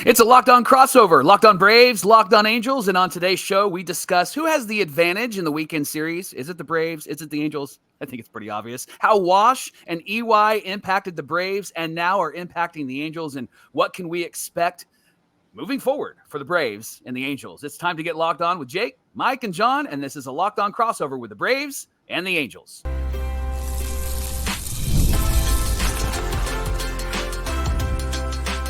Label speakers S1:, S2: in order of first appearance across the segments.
S1: It's a Locked On crossover. Locked On Braves, Locked On Angels, and on today's show, we discuss who has the advantage in the weekend series. Is it the Braves? Is it the Angels? I think it's pretty obvious. How Wash and EY impacted the Braves and now are impacting the Angels, and what can we expect moving forward for the Braves and the Angels? It's time to get locked on with Jake, Mike, and John, and this is a Locked On crossover with the Braves and the Angels.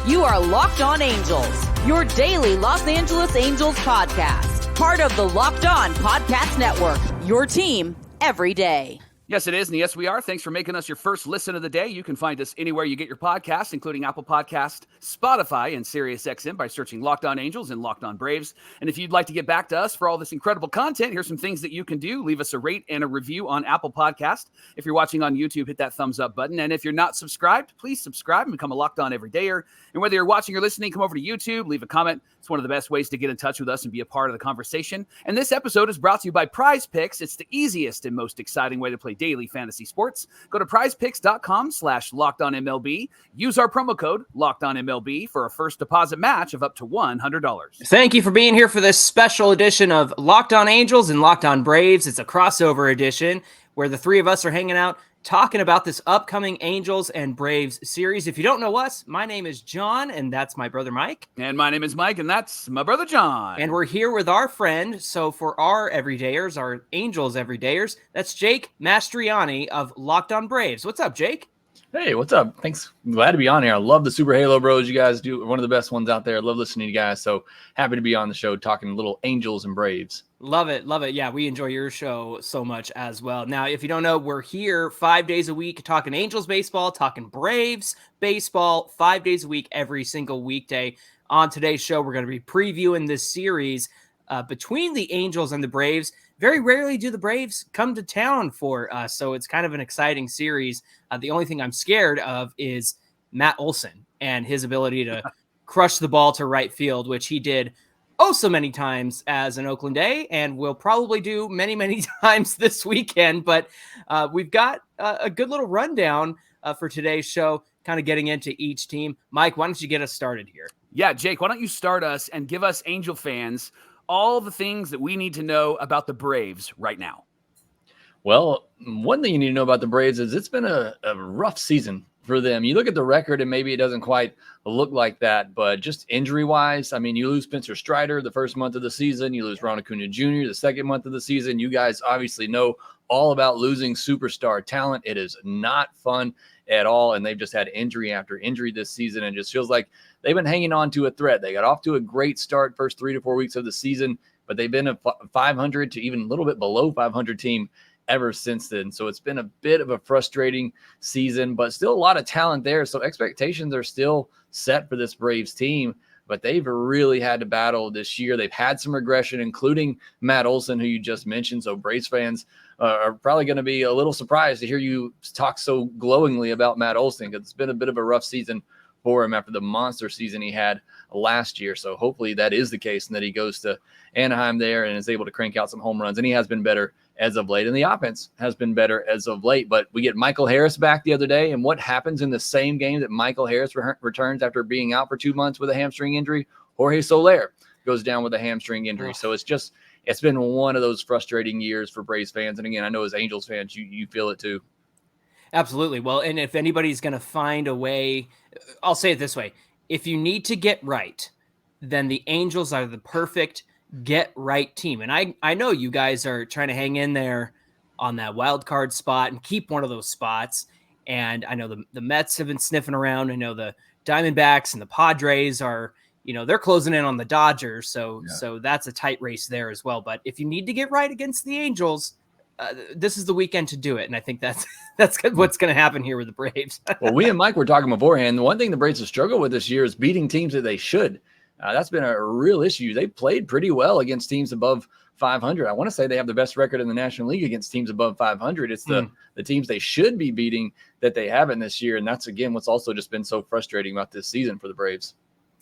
S2: You are Locked On Angels, your daily Los Angeles Angels podcast. Part of the Locked On Podcast Network, your team every day.
S1: Yes, it is, and yes, we are. Thanks for making us your first listen of the day. You can find us anywhere you get your podcasts, including Apple Podcast, Spotify, and SiriusXM by searching Locked On Angels and Locked On Braves. And if you'd like to get back to us for all this incredible content, here's some things that you can do. Leave us a rate and a review on Apple Podcast. If you're watching on YouTube, hit that thumbs up button. And if you're not subscribed, please subscribe and become a Locked On Everydayer. And whether you're watching or listening, come over to YouTube, leave a comment. It's one of the best ways to get in touch with us and be a part of the conversation. And this episode is brought to you by PrizePicks. It's the easiest and most exciting way to play daily fantasy sports. Go to prizepicks.com/LockedOnMLB. Use our promo code LockedOnMLB for a first deposit match of up to $100.
S3: Thank you for being here for this special edition of Locked On Angels and Locked On Braves. It's a crossover edition where the three of us are hanging out talking about this upcoming Angels and Braves series. If you don't know us, my name is John, and that's my brother Mike.
S1: And my name is Mike, and that's my brother John.
S3: And we're here with our friend. So for our everydayers, our Angels everydayers, that's Jake Mastroianni of Locked On Braves. What's up, Jake?
S4: Hey, what's up? Thanks. I'm glad to be on here. I love the Super Halo Bros. You guys do one of the best ones out there. I love listening to you guys. So happy to be on the show talking little Angels and Braves.
S3: Love it. Love it. Yeah, we enjoy your show so much as well. Now, if you don't know, we're here 5 days a week talking Angels baseball, talking Braves baseball, 5 days a week, every single weekday. On today's show, we're going to be previewing this series between the Angels and the Braves. Very rarely do the Braves come to town for us, so it's kind of an exciting series. The only thing I'm scared of is Matt Olson and his ability to crush the ball to right field, which he did so many times as an Oakland A, and will probably do many, many times this weekend. But we've got a good little rundown for today's show, kind of getting into each team. Mike, why don't you get us started here?
S1: Yeah, Jake, why don't you start us and give us Angel fans all the things that we need to know about the Braves right now?
S4: Well, one thing you need to know about the Braves is it's been a rough season for them. You look at the record and maybe it doesn't quite look like that, but just injury-wise, I mean, you lose Spencer Strider the first month of the season. You lose Ron Acuna Jr. the second month of the season. You guys obviously know all about losing superstar talent. It is not fun at all, and they've just had injury after injury this season, and it just feels like they've been hanging on to a thread. They got off to a great start first 3 to 4 weeks of the season, but they've been a 500 to even a little bit below 500 team ever since then. So it's been a bit of a frustrating season, but still a lot of talent there. So expectations are still set for this Braves team, but they've really had to battle this year. They've had some regression, including Matt Olson, who you just mentioned. So Braves fans are probably going to be a little surprised to hear you talk so glowingly about Matt Olson, because it's been a bit of a rough season for him after the monster season he had last year. So hopefully that is the case and that he goes to Anaheim there and is able to crank out some home runs. And he has been better as of late, and the offense has been better as of late. But we get Michael Harris back the other day, and what happens in the same game that Michael Harris returns after being out for 2 months with a hamstring injury? Jorge Soler goes down with a hamstring injury. So it's been one of those frustrating years for Braves fans. And again, I know as Angels fans, you feel it too.
S3: Absolutely. Well, and if anybody's going to find a way, I'll say it this way. If you need to get right, then the Angels are the perfect get right team. And I know you guys are trying to hang in there on that wild card spot and keep one of those spots. And I know the Mets have been sniffing around. I know the Diamondbacks and the Padres are, they're closing in on the Dodgers. So that's a tight race there as well. But if you need to get right against the Angels, this is the weekend to do it. And I think that's what's going to happen here with the Braves.
S4: Well, we and Mike were talking beforehand. The one thing the Braves have struggled with this year is beating teams that they should. That's been a real issue. They played pretty well against teams above 500. I want to say they have the best record in the National League against teams above 500. It's the teams they should be beating that they haven't this year. And that's, again, what's also just been so frustrating about this season for the Braves.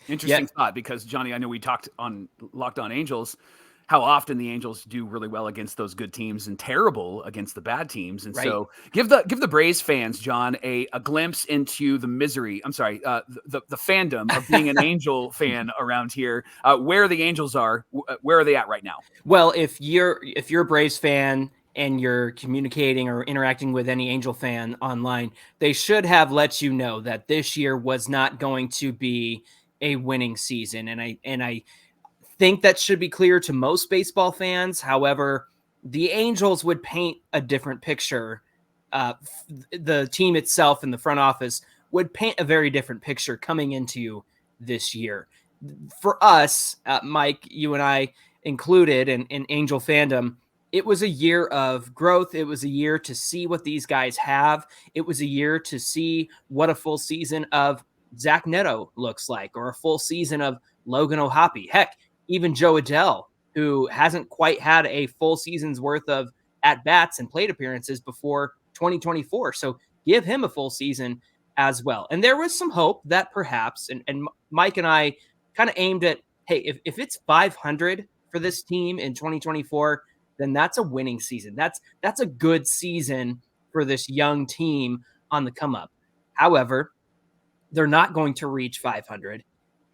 S1: Interesting thought, because, Johnny, I know we talked on Locked On Angels. how often the Angels do really well against those good teams and terrible against the bad teams. And
S3: Right.
S1: so give the Braves fans, John, a glimpse into the misery. I'm sorry, the fandom of being an Angel fan around here. Where the Angels are, where are they at right now?
S3: Well, if you're a Braves fan and you're communicating or interacting with any Angel fan online, they should have let you know that this year was not going to be a winning season. And I think that should be clear to most baseball fans. However, the Angels would paint a different picture. The team itself and the front office would paint a very different picture coming into this year. For us, Mike, you and I included in Angel fandom, it was a year of growth. It was a year to see what these guys have. It was a year to see what a full season of Zach Neto looks like, or a full season of Logan O'Hoppe. Heck, even Joe Adell, who hasn't quite had a full season's worth of at-bats and plate appearances before 2024. So give him a full season as well. And there was some hope that perhaps, and Mike and I kind of aimed at, hey, if it's 500 for this team in 2024, then that's a winning season. That's a good season for this young team on the come up. However, they're not going to reach 500.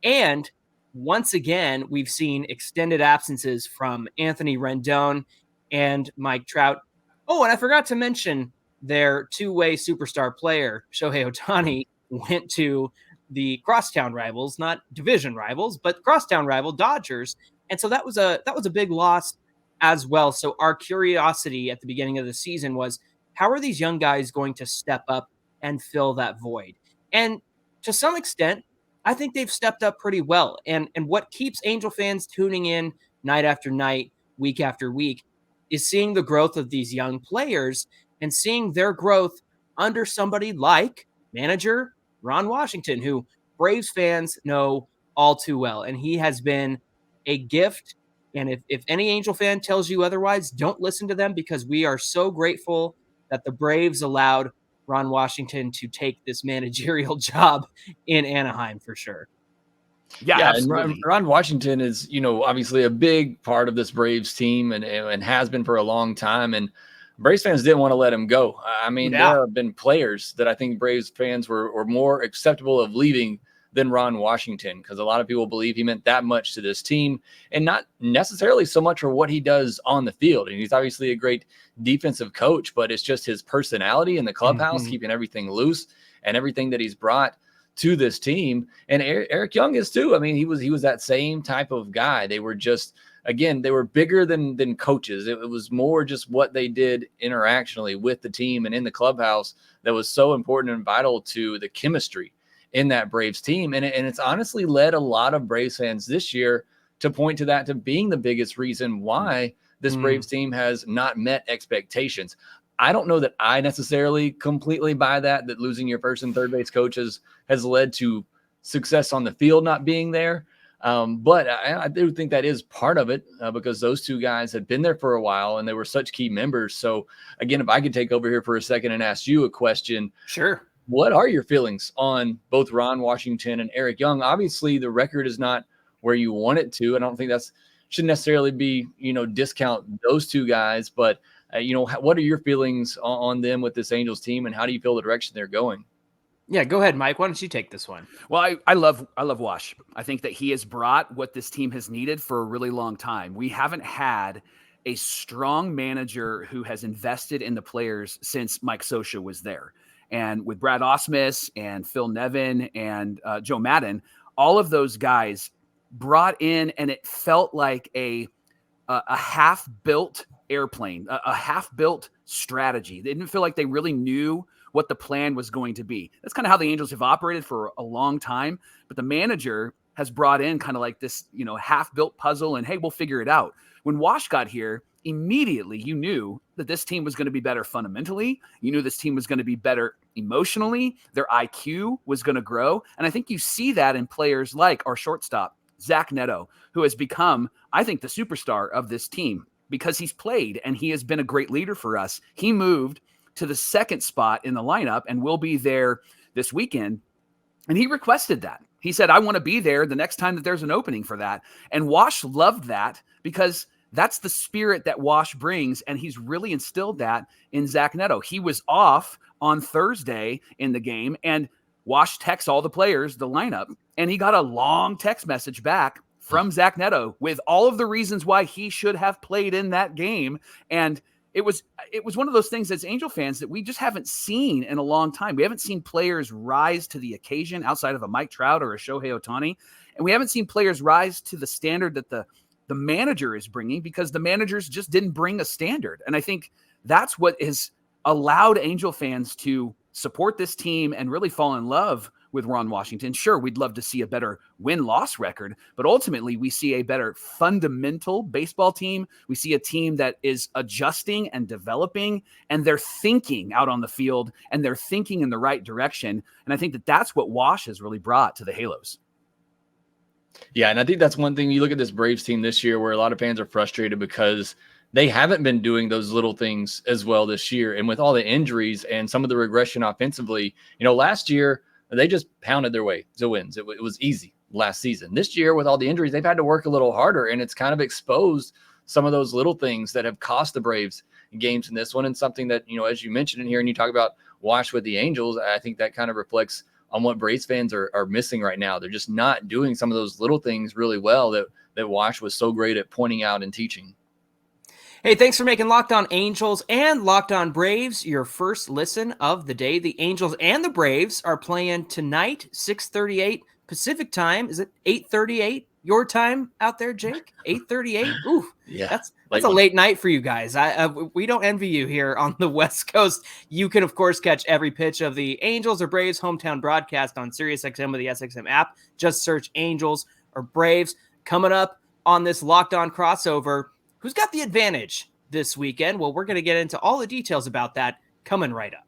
S3: And once again, we've seen extended absences from Anthony Rendon and Mike Trout. Oh, and I forgot to mention their two-way superstar player, Shohei Ohtani, went to the crosstown rivals, not division rivals, but crosstown rival Dodgers. And so that was a big loss as well. So our curiosity at the beginning of the season was, how are these young guys going to step up and fill that void? And to some extent, I think they've stepped up pretty well. And what keeps Angel fans tuning in night after night, week after week, is seeing the growth of these young players and seeing their growth under somebody like manager Ron Washington, who Braves fans know all too well. And he has been a gift. And if any Angel fan tells you otherwise, don't listen to them, because we are so grateful that the Braves allowed Ron Washington to take this managerial job in Anaheim for sure.
S4: Yeah, and Ron Washington is, obviously a big part of this Braves team and has been for a long time. And Braves fans didn't want to let him go. I mean, there have been players that I think Braves fans were more acceptable of leaving than Ron Washington, because a lot of people believe he meant that much to this team, and not necessarily so much for what he does on the field. And he's obviously a great defensive coach, but it's just his personality in the clubhouse, keeping everything loose and everything that he's brought to this team. And Eric Young is too. I mean, he was that same type of guy. They were just, again, they were bigger than coaches. It was more just what they did interactionally with the team and in the clubhouse that was so important and vital to the chemistry in that Braves team. And it's honestly led a lot of Braves fans this year to point to that, to being the biggest reason why this Braves team has not met expectations. I don't know that I necessarily completely buy that losing your first and third base coaches has led to success on the field not being there. But I do think that is part of it, because those two guys had been there for a while and they were such key members. So again, if I could take over here for a second and ask you a question.
S3: Sure.
S4: What are your feelings on both Ron Washington and Eric Young? Obviously, the record is not where you want it to. I don't think should necessarily be, discount those two guys. But, what are your feelings on them with this Angels team, and how do you feel the direction they're going?
S3: Yeah, go ahead, Mike. Why don't you take this one?
S1: Well, I love Wash. I think that he has brought what this team has needed for a really long time. We haven't had a strong manager who has invested in the players since Mike Scioscia was there. And with Brad Ausmus and Phil Nevin and Joe Madden, all of those guys brought in, and it felt like a half-built airplane, a half-built strategy. They didn't feel like they really knew what the plan was going to be. That's kind of how the Angels have operated for a long time. But the manager has brought in kind of like this, half-built puzzle, and hey, we'll figure it out. When Wash got here, immediately you knew that this team was going to be better fundamentally. You knew this team was going to be better emotionally. Their IQ was going to grow. And I think you see that in players like our shortstop, Zach Neto, who has become, I think, the superstar of this team because he's played and he has been a great leader for us. He moved to the second spot in the lineup and will be there this weekend. And he requested that. He said, I want to be there the next time that there's an opening for that. And Wash loved that because that's the spirit that Wash brings, and he's really instilled that in Zach Neto. He was off on Thursday in the game, and Wash texts all the players, the lineup, and he got a long text message back from Zach Neto with all of the reasons why he should have played in that game. And it was one of those things as Angel fans that we just haven't seen in a long time. We haven't seen players rise to the occasion outside of a Mike Trout or a Shohei Ohtani. And we haven't seen players rise to the standard that the manager is bringing, because the managers just didn't bring a standard. And I think that's what has allowed Angel fans to support this team and really fall in love with Ron Washington. Sure, we'd love to see a better win-loss record, but ultimately we see a better fundamental baseball team. We see a team that is adjusting and developing, and they're thinking out on the field, and they're thinking in the right direction. And I think that that's what Wash has really brought to the Halos.
S4: Yeah, and I think that's one thing. You look at this Braves team this year where a lot of fans are frustrated because they haven't been doing those little things as well this year. And with all the injuries and some of the regression offensively, last year they just pounded their way to wins. It was easy last season. This year, with all the injuries, they've had to work a little harder, and it's kind of exposed some of those little things that have cost the Braves games in this one. And something that, as you mentioned in here, and you talk about Wash with the Angels, I think that kind of reflects on what Braves fans are missing right now. They're just not doing some of those little things really well that Wash was so great at pointing out and teaching.
S3: Hey, thanks for making Locked On Angels and Locked On Braves your first listen of the day. The Angels and the Braves are playing tonight, 6:38 Pacific time. Is it 8:38 your time out there, Jake? 8:38? Ooh,
S4: yeah,
S3: that's a late night for you guys. We don't envy you here on the West Coast. You can, of course, catch every pitch of the Angels or Braves hometown broadcast on SiriusXM with the SXM app. Just search Angels or Braves. Coming up on this Locked On crossover, who's got the advantage this weekend? Well, we're going to get into all the details about that coming right up.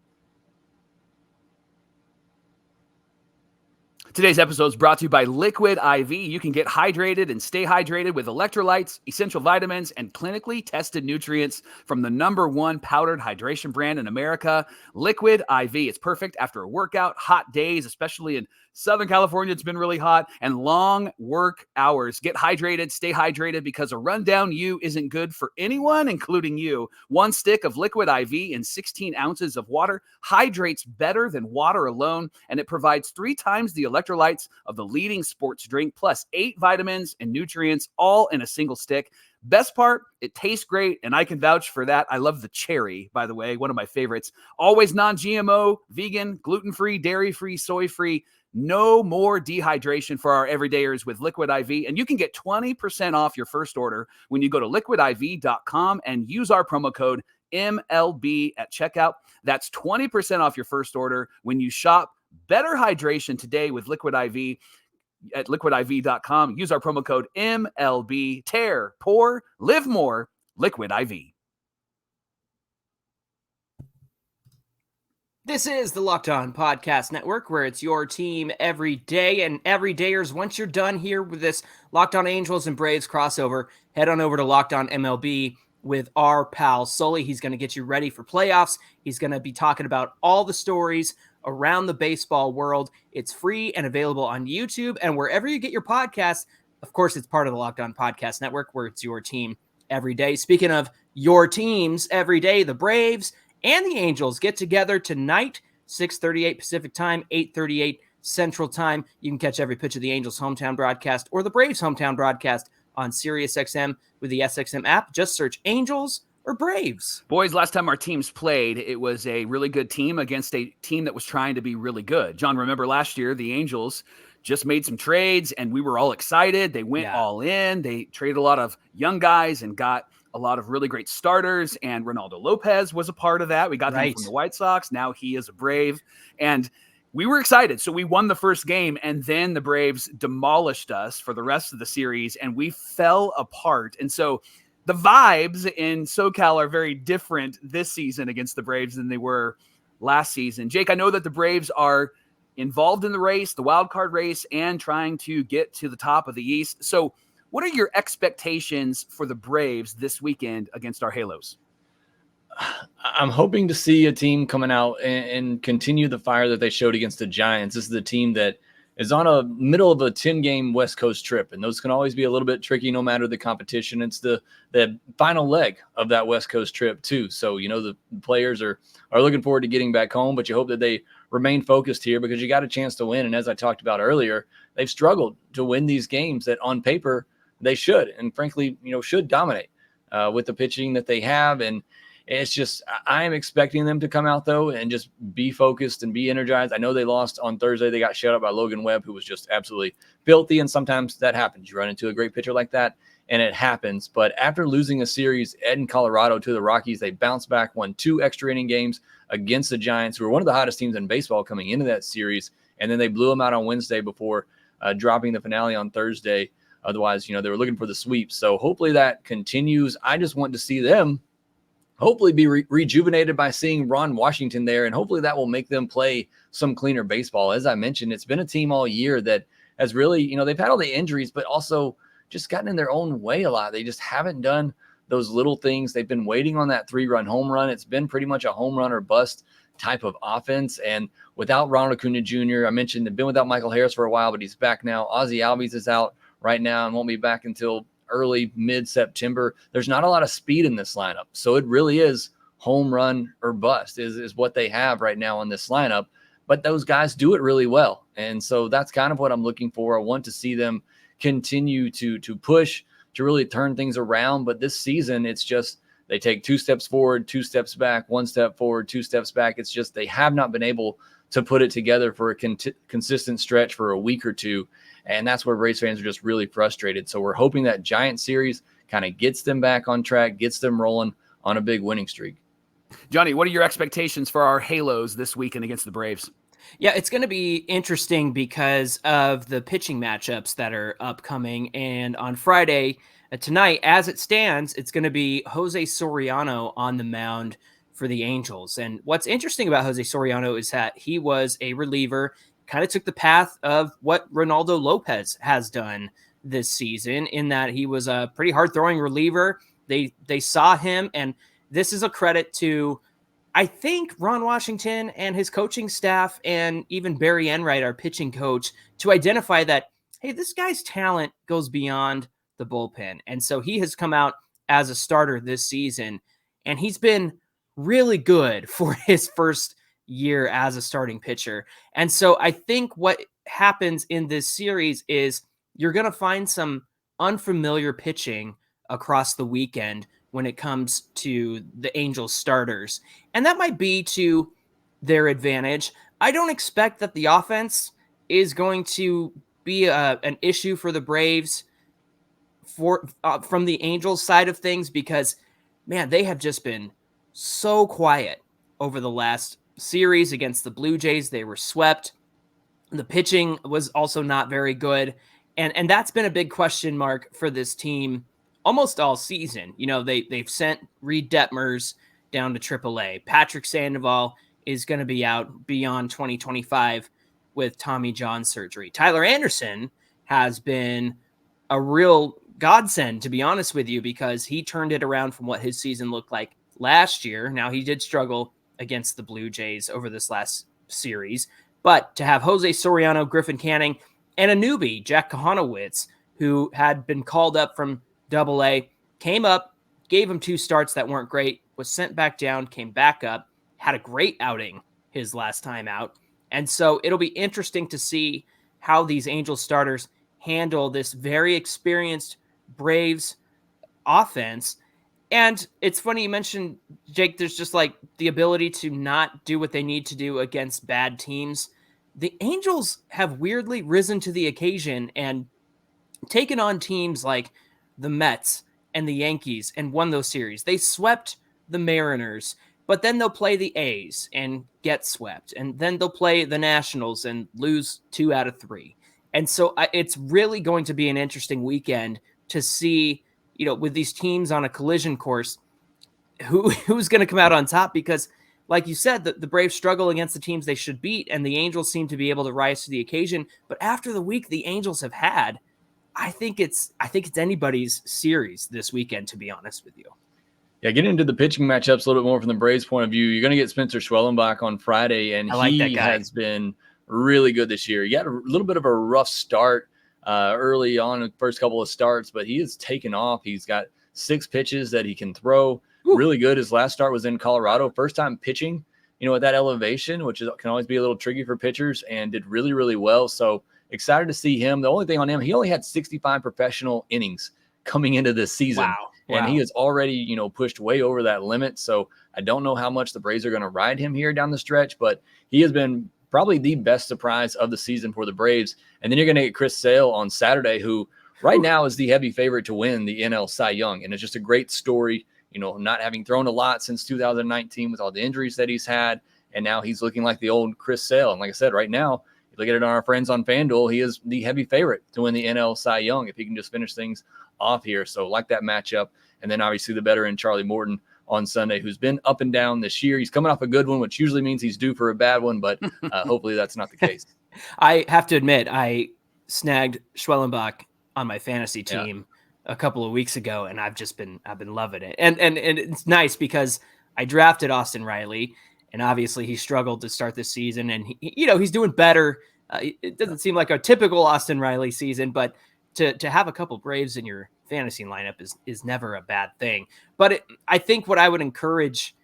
S1: Today's episode is brought to you by Liquid IV. You can get hydrated and stay hydrated with electrolytes, essential vitamins, and clinically tested nutrients from the #1 powdered hydration brand in America, Liquid IV. It's perfect after a workout, hot days, especially in Southern California. It's been really hot, and long work hours. Get hydrated, stay hydrated, because a rundown you isn't good for anyone, including you. 1 stick of Liquid IV in 16 ounces of water hydrates better than water alone, and it provides 3 times the electrolytes of the leading sports drink, plus 8 vitamins and nutrients, all in a single stick. Best part, it tastes great, and I can vouch for that. I love the cherry, by the way, one of my favorites. Always non-GMO, vegan, gluten-free, dairy-free, soy-free. No more dehydration for our everydayers with Liquid IV. And you can get 20% off your first order when you go to liquidiv.com and use our promo code MLB at checkout. That's 20% off your first order when you shop better hydration today with Liquid IV at liquidiv.com. Use our promo code MLB. Tear, pour, live more. Liquid IV.
S3: This is the Locked On Podcast Network, where it's your team every day. And everydayers, once you're done here with this Locked On Angels and Braves crossover, head on over to Locked On MLB with our pal Sully. He's going to get you ready for playoffs. He's going to be talking about all the stories around the baseball world. It's free and available on YouTube and wherever you get your podcasts. Of course, it's part of the Locked On Podcast Network, where it's your team every day. Speaking of your teams every day, the Braves and the Angels get together tonight, 6:38 Pacific time, 8:38 Central time. You can catch every pitch of the Angels hometown broadcast or the Braves hometown broadcast on SiriusXM with the SXM app. Just search Angels or Braves.
S1: Boys, last time our teams played, it was a really good team against a team that was trying to be really good. John, remember last year, the Angels just made some trades, and we were all excited. They went all in. They traded a lot of young guys and got a lot of really great starters, and Ronaldo Lopez was a part of that. We got him from the White Sox. Now he is a Brave, and we were excited. So we won the first game, and then the Braves demolished us for the rest of the series, and we fell apart. And so the vibes in SoCal are very different this season against the Braves than they were last season. Jake, I know that the Braves are involved in the race, the wild card race, and trying to get to the top of the East. So what are your expectations for the Braves this weekend against our Halos?
S4: I'm hoping to see a team coming out and continue the fire that they showed against the Giants. This is the team that is on a middle of a 10-game West Coast trip, and those can always be a little bit tricky no matter the competition. It's the final leg of that West Coast trip too. So, the players are looking forward to getting back home, but you hope that they remain focused here because you got a chance to win. And as I talked about earlier, they've struggled to win these games that on paper they should, and frankly, should dominate with the pitching that they have. And it's just, I am expecting them to come out, though, and just be focused and be energized. I know they lost on Thursday. They got shut out by Logan Webb, who was just absolutely filthy, and sometimes that happens. You run into a great pitcher like that, and it happens. But after losing a series in Colorado to the Rockies, they bounced back, won 2 extra inning games against the Giants, who were one of the hottest teams in baseball coming into that series, and then they blew them out on Wednesday before dropping the finale on Thursday. Otherwise, they were looking for the sweep. So hopefully that continues. I just want to see them hopefully be rejuvenated by seeing Ron Washington there, and hopefully that will make them play some cleaner baseball. As I mentioned, it's been a team all year that has really, they've had all the injuries, but also just gotten in their own way a lot. They just haven't done those little things. They've been waiting on that 3-run home run. It's been pretty much a home run or bust type of offense. And without Ronald Acuna Jr., I mentioned they've been without Michael Harris for a while, but he's back now. Ozzie Albies is out right now and won't be back until early mid-September. There's not a lot of speed in this lineup. So it really is home run or bust is what they have right now on this lineup. But those guys do it really well. And so that's kind of what I'm looking for. I want to see them continue to push, to really turn things around. But this season, it's just they take 2 steps forward, 2 steps back, 1 step forward, 2 steps back. It's just they have not been able to put it together for a consistent stretch for a week or two. And that's where Braves fans are just really frustrated. So we're hoping that Giant series kind of gets them back on track, gets them rolling on a big winning streak.
S1: Johnny, what are your expectations for our Halos this weekend against the Braves?
S3: Yeah, it's going to be interesting because of the pitching matchups that are upcoming. And on Friday, tonight, as it stands, it's going to be Jose Soriano on the mound for the Angels. And what's interesting about Jose Soriano is that he was a reliever, kind of took the path of what Ronaldo Lopez has done this season, in that he was a pretty hard-throwing reliever. They saw him, and this is a credit to, I think, Ron Washington and his coaching staff, and even Barry Enright, our pitching coach, to identify that, hey, this guy's talent goes beyond the bullpen. And so he has come out as a starter this season, and he's been really good for his first year as a starting pitcher. And so I think what happens in this series is you're going to find some unfamiliar pitching across the weekend when it comes to the Angels starters. And that might be to their advantage. I don't expect that the offense is going to be an issue for the Braves from the Angels side of things, because, man, they have just been so quiet over the last series against the Blue Jays. They were swept. The pitching was also not very good. And that's been a big question mark for this team almost all season. They've sent Reed Detmers down to AAA. Patrick Sandoval is going to be out beyond 2025 with Tommy John surgery. Tyler Anderson has been a real godsend, to be honest with you, because he turned it around from what his season looked like last year. Now, he did struggle against the Blue Jays over this last series, but to have Jose Soriano, Griffin Canning, and a newbie, Jack Kahanowitz, who had been called up from AA, came up, gave him 2 starts that weren't great, was sent back down, came back up, had a great outing his last time out. And so it'll be interesting to see how these Angels starters handle this very experienced Braves offense. And it's funny you mentioned, Jake, there's just like the ability to not do what they need to do against bad teams. The Angels have weirdly risen to the occasion and taken on teams like the Mets and the Yankees and won those series. They swept the Mariners, but then they'll play the A's and get swept. And then they'll play the Nationals and lose 2 out of 3. And so it's really going to be an interesting weekend to see, with these teams on a collision course, who's going to come out on top, because like you said, the Braves struggle against the teams they should beat, and the Angels seem to be able to rise to the occasion. But after the week the Angels have had, I think it's anybody's series this weekend, to be honest with you.
S4: Yeah, getting into the pitching matchups a little bit more from the Braves' point of view, you're going to get Spencer Schwellenbach on Friday, and he has been really good this year. He had a little bit of a rough start early on in the first couple of starts, but he has taken off. He's got 6 pitches that he can throw.
S3: Whew.
S4: Really good. His last start was in Colorado. First time pitching, at that elevation, which can always be a little tricky for pitchers, and did really, really well. So excited to see him. The only thing on him, he only had 65 professional innings coming into this season.
S3: Wow.
S4: And he has already, pushed way over that limit. So I don't know how much the Braves are going to ride him here down the stretch, but he has been probably the best surprise of the season for the Braves. And then you're going to get Chris Sale on Saturday, who right now is the heavy favorite to win the NL Cy Young. And it's just a great story, not having thrown a lot since 2019 with all the injuries that he's had. And now he's looking like the old Chris Sale. And like I said, right now, you look at it on our friends on FanDuel, he is the heavy favorite to win the NL Cy Young if he can just finish things off here. So like that matchup. And then obviously the veteran Charlie Morton on Sunday, who's been up and down this year. He's coming off a good one, which usually means he's due for a bad one, but hopefully that's not the case.
S3: I have to admit, I snagged Schwellenbach on my fantasy team a couple of weeks ago, and I've been loving it. And it's nice because I drafted Austin Riley, and obviously he struggled to start this season, and he's doing better. It doesn't seem like a typical Austin Riley season, but to have a couple Braves in your fantasy lineup is never a bad thing. But I think what I would encourage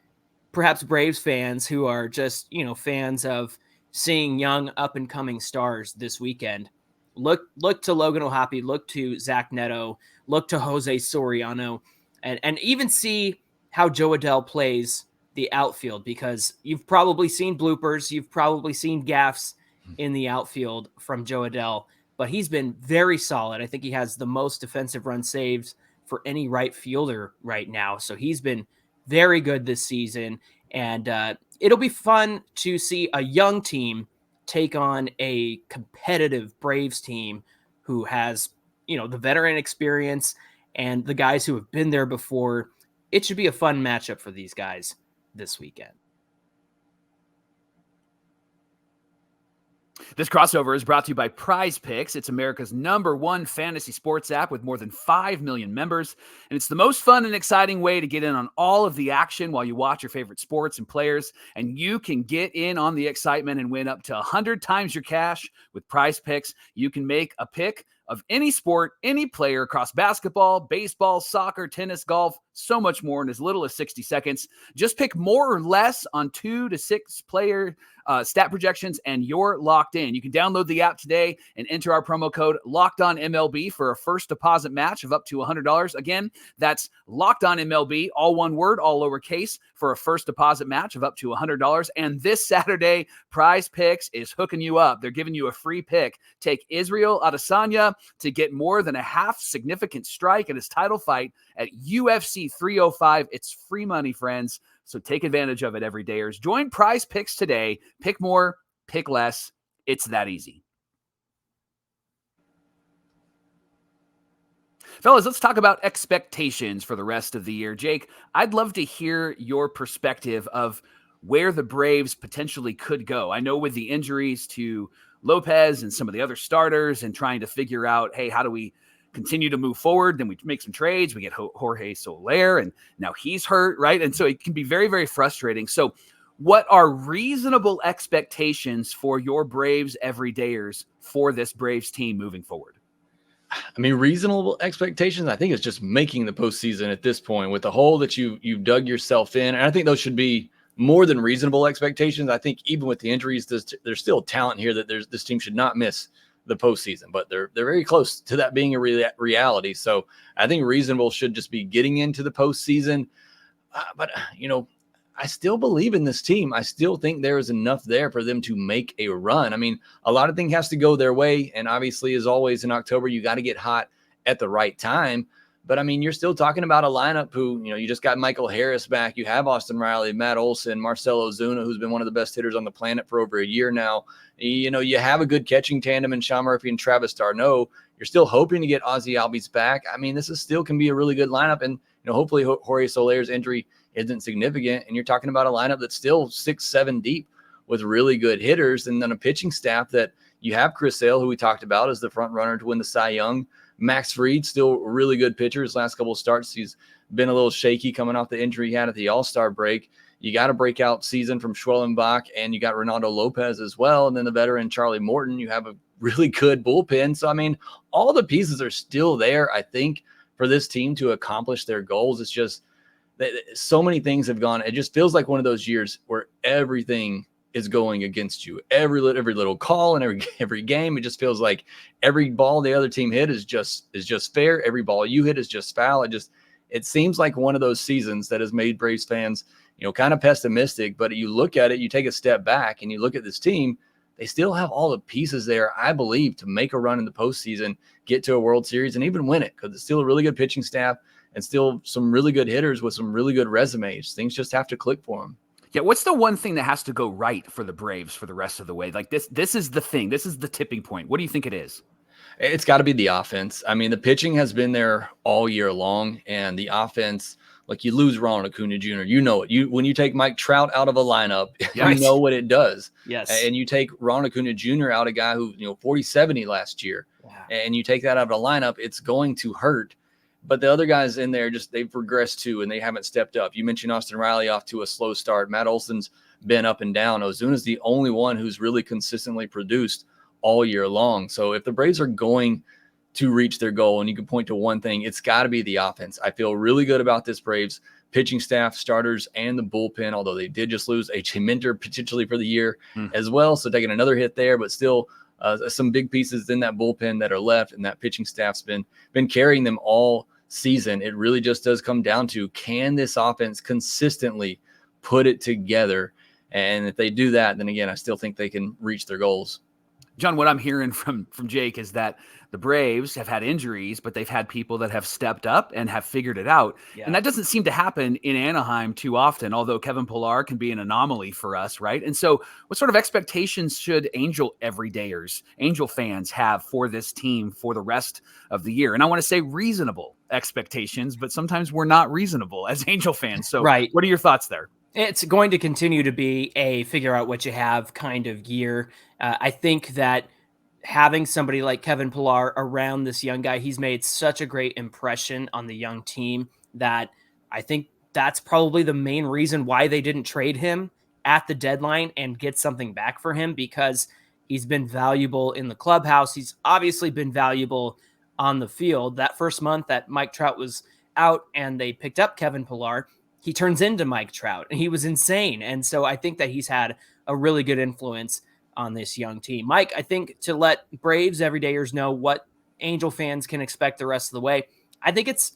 S3: perhaps Braves fans who are just, fans of seeing young up and coming stars this weekend, look to Logan O'Hoppe, look to Zach Neto, look to Jose Soriano, and even see how Joe Adell plays the outfield, because you've probably seen bloopers, you've probably seen gaffes in the outfield from Joe Adell, but he's been very solid. I think he has the most defensive run saves for any right fielder right now. So he's been very good this season. And it'll be fun to see a young team take on a competitive Braves team who has, the veteran experience and the guys who have been there before. It should be a fun matchup for these guys this weekend.
S1: This crossover is brought to you by PrizePicks. It's America's #1 fantasy sports app with more than 5 million members. And it's the most fun and exciting way to get in on all of the action while you watch your favorite sports and players. And you can get in on the excitement and win up to 100 times your cash with PrizePicks. You can make a pick of any sport, any player across basketball, baseball, soccer, tennis, golf, so much more in as little as 60 seconds. Just pick more or less on 2 to 6 player stat projections, and you're locked in. You can download the app today and enter our promo code LOCKEDONMLB for a first deposit match of up to $100. Again, that's LOCKEDONMLB, all one word, all lowercase, for a first deposit match of up to $100. And this Saturday, PrizePicks is hooking you up. They're giving you a free pick. Take Israel Adesanya to get more than a half significant strike in his title fight at UFC 305. It's free money, friends. So take advantage of it, everydayers. Join PrizePicks today. Pick more, pick less. It's that easy. Fellas, let's talk about expectations for the rest of the year. Jake, I'd love to hear your perspective of where the Braves potentially could go. I know with the injuries to Lopez and some of the other starters and trying to figure out, hey, how do we continue to move forward? Then we make some trades. We get Jorge Soler, and now he's hurt, right? And so it can be very, very frustrating. So what are reasonable expectations for your Braves everydayers for this Braves team moving forward?
S4: I mean, reasonable expectations, I think, is just making the postseason at this point with the hole that you've dug yourself in. And I think those should be more than reasonable expectations. I think even with the injuries, there's still talent here that this team should not miss the postseason, but they're very close to that being a reality. So I think reasonable should just be getting into the postseason. But I still believe in this team. I still think there is enough there for them to make a run. I mean, a lot of things has to go their way. And obviously, as always in October, you got to get hot at the right time. But I mean, you're still talking about a lineup who, you just got Michael Harris back. You have Austin Riley, Matt Olson, Marcell Ozuna, who's been one of the best hitters on the planet for over a year now. You have a good catching tandem in Sean Murphy and Travis d'Arnaud. You're still hoping to get Ozzie Albies back. I mean, this still can be a really good lineup. And, hopefully Jorge Soler's injury isn't significant. And you're talking about a lineup that's still 6-7 deep with really good hitters. And then a pitching staff that you have Chris Sale, who we talked about as the front runner to win the Cy Young. Max Fried, still a really good pitcher. His last couple of starts, he's been a little shaky coming off the injury he had at the All-Star break. You got a breakout season from Schwellenbach, and you got Ronaldo Lopez as well. And then the veteran Charlie Morton, you have a really good bullpen. So, I mean, all the pieces are still there, I think, for this team to accomplish their goals. It's just that so many things have gone. It just feels like one of those years where everything is going against you. Every little call and every game, it just feels like every ball the other team hit is just fair. Every ball you hit is just foul. It seems like one of those seasons that has made Braves fans, kind of pessimistic. But you look at it, you take a step back, and you look at this team. They still have all the pieces there, I believe, to make a run in the postseason, get to a World Series, and even win it, because it's still a really good pitching staff and still some really good hitters with some really good resumes. Things just have to click for them.
S1: Yeah, what's the one thing that has to go right for the Braves for the rest of the way? Like this is the thing. This is the tipping point. What do you think it is?
S4: It's got to be the offense. I mean, the pitching has been there all year long, and the offense, like, you lose Ronald Acuna Jr., you know it. When you take Mike Trout out of a lineup,
S1: Yes.
S4: you know what it does.
S3: Yes.
S4: And you take Ronald Acuna Jr. out, a guy who, 40-70 last year,
S3: Wow.
S4: and you take that out of a lineup, it's going to hurt. But the other guys in there, they've regressed too, and they haven't stepped up. You mentioned Austin Riley off to a slow start. Matt Olson's been up and down. Ozuna's the only one who's really consistently produced all year long. So if the Braves are going to reach their goal, and you can point to one thing, it's got to be the offense. I feel really good about this Braves pitching staff, starters, and the bullpen, although they did just lose A.J. Minter potentially for the year as well. So taking another hit there, but still some big pieces in that bullpen that are left, and that pitching staff's been carrying them all season. It really just does come down to, can this offense consistently put it together? And if they do that, then again, I still think they can reach their goals.
S1: John, what I'm hearing from Jake is that the Braves have had injuries, but they've had people that have stepped up and have figured it out.
S3: Yeah.
S1: And that doesn't seem to happen in Anaheim too often, although Kevin Pillar can be an anomaly for us, right? And so what sort of expectations should Angel everydayers, Angel fans have for this team for the rest of the year? And I want to say reasonable expectations, but sometimes we're not reasonable as Angel fans. So
S3: Right.
S1: What are your thoughts there?
S3: It's going to continue to be a figure out what you have kind of year. I think that having somebody like Kevin Pillar around this young guy, he's made such a great impression on the young team that I think that's probably the main reason why they didn't trade him at the deadline and get something back for him, because he's been valuable in the clubhouse. He's obviously been valuable on the field. That first month that Mike Trout was out and they picked up Kevin Pillar, he turns into Mike Trout, and he was insane. And so I think that he's had a really good influence on this young team. Mike, I think to let Braves everydayers know what Angel fans can expect the rest of the way, I think it's,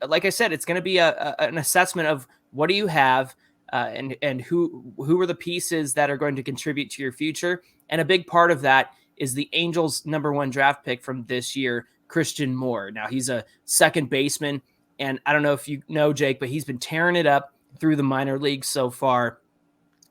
S3: like I said, it's going to be an assessment of what do you have and who are the pieces that are going to contribute to your future. And a big part of that is the Angels' #1 draft pick from this year, Christian Moore. Now, he's a second baseman, and I don't know if you know, Jake, but he's been tearing it up through the minor leagues so far.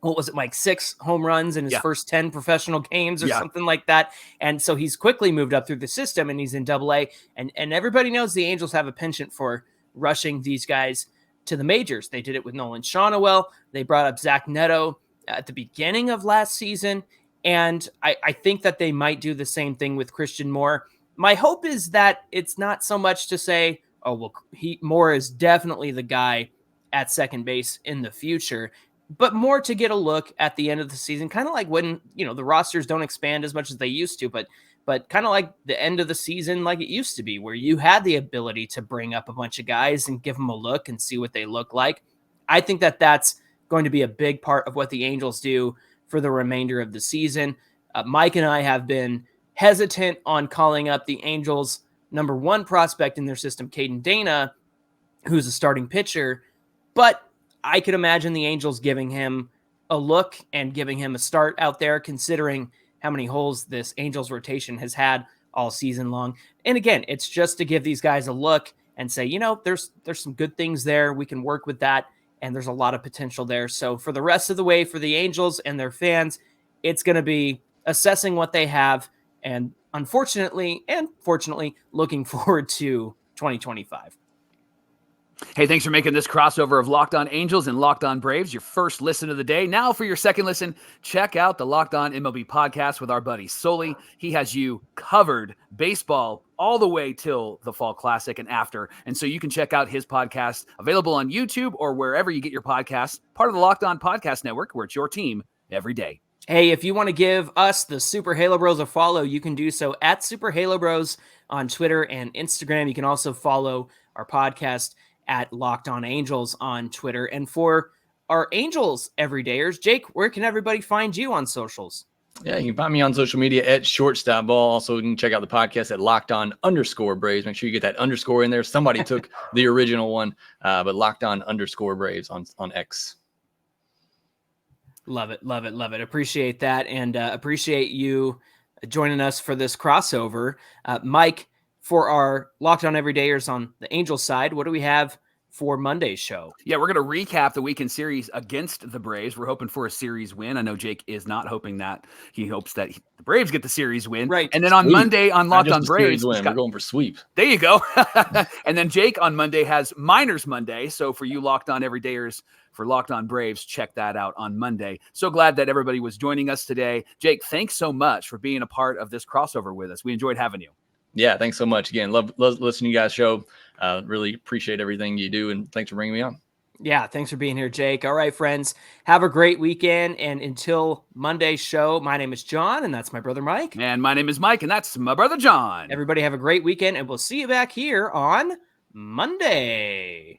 S3: What was it, like 6 home runs in his first 10 professional games or something like that? And so he's quickly moved up through the system, and he's in AA. And everybody knows the Angels have a penchant for rushing these guys to the majors. They did it with Nolan Shonowell. They brought up Zach Neto at the beginning of last season. And I think that they might do the same thing with Christian Moore. My hope is that it's not so much to say, oh, well, Moore is definitely the guy at second base in the future, but more to get a look at the end of the season, kind of like when, the rosters don't expand as much as they used to, but kind of like the end of the season, like it used to be, where you had the ability to bring up a bunch of guys and give them a look and see what they look like. I think that that's going to be a big part of what the Angels do for the remainder of the season. Mike and I have been hesitant on calling up the Angels' #1 prospect in their system, Caden Dana, who's a starting pitcher, but I could imagine the Angels giving him a look and giving him a start out there, considering how many holes this Angels rotation has had all season long. And again, it's just to give these guys a look and say, there's some good things there. We can work with that. And there's a lot of potential there. So for the rest of the way, for the Angels and their fans, it's going to be assessing what they have. And unfortunately and fortunately, looking forward to 2025.
S1: Hey, thanks for making this crossover of Locked On Angels and Locked On Braves your first listen of the day. Now for your second listen, check out the Locked On MLB podcast with our buddy Sully. He has you covered baseball all the way till the Fall Classic and after. And so you can check out his podcast, available on YouTube or wherever you get your podcasts, part of the Locked On Podcast Network, where it's your team every day.
S3: Hey, if you want to give us, the Super Halo Bros, a follow, you can do so at Super Halo Bros on Twitter and Instagram. You can also follow our podcast at Locked On Angels on Twitter. And for our Angels everydayers, Jake, where can everybody find you on socials?
S4: Yeah, you can find me on social media at Shortstop Ball. Also, you can check out the podcast at LockedOn_Braves. Make sure you get that underscore in there. Somebody took the original one, but LockedOn_Braves on X.
S3: Love it, love it, love it. Appreciate that, and appreciate you joining us for this crossover. Mike, for our Locked On Everydayers on the Angels side, what do we have for Monday's show?
S1: Yeah, we're going to recap the weekend series against the Braves. We're hoping for a series win. I know Jake is not hoping that. He hopes that the Braves get the series win.
S3: Right.
S1: And then on Monday on Locked On Braves,
S4: we're going for sweep.
S1: There you go. And then Jake on Monday has Miners Monday. So for you Locked On Everydayers for Locked On Braves, check that out on Monday. So glad that everybody was joining us today. Jake, thanks so much for being a part of this crossover with us. We enjoyed having you.
S4: Yeah, thanks so much. Again, love listening to you guys' show. Really appreciate everything you do, and thanks for bringing me on.
S3: Yeah, thanks for being here, Jake. All right, friends, have a great weekend. And until Monday's show, my name is John, and that's my brother Mike.
S1: And my name is Mike, and that's my brother John.
S3: Everybody have a great weekend, and we'll see you back here on Monday.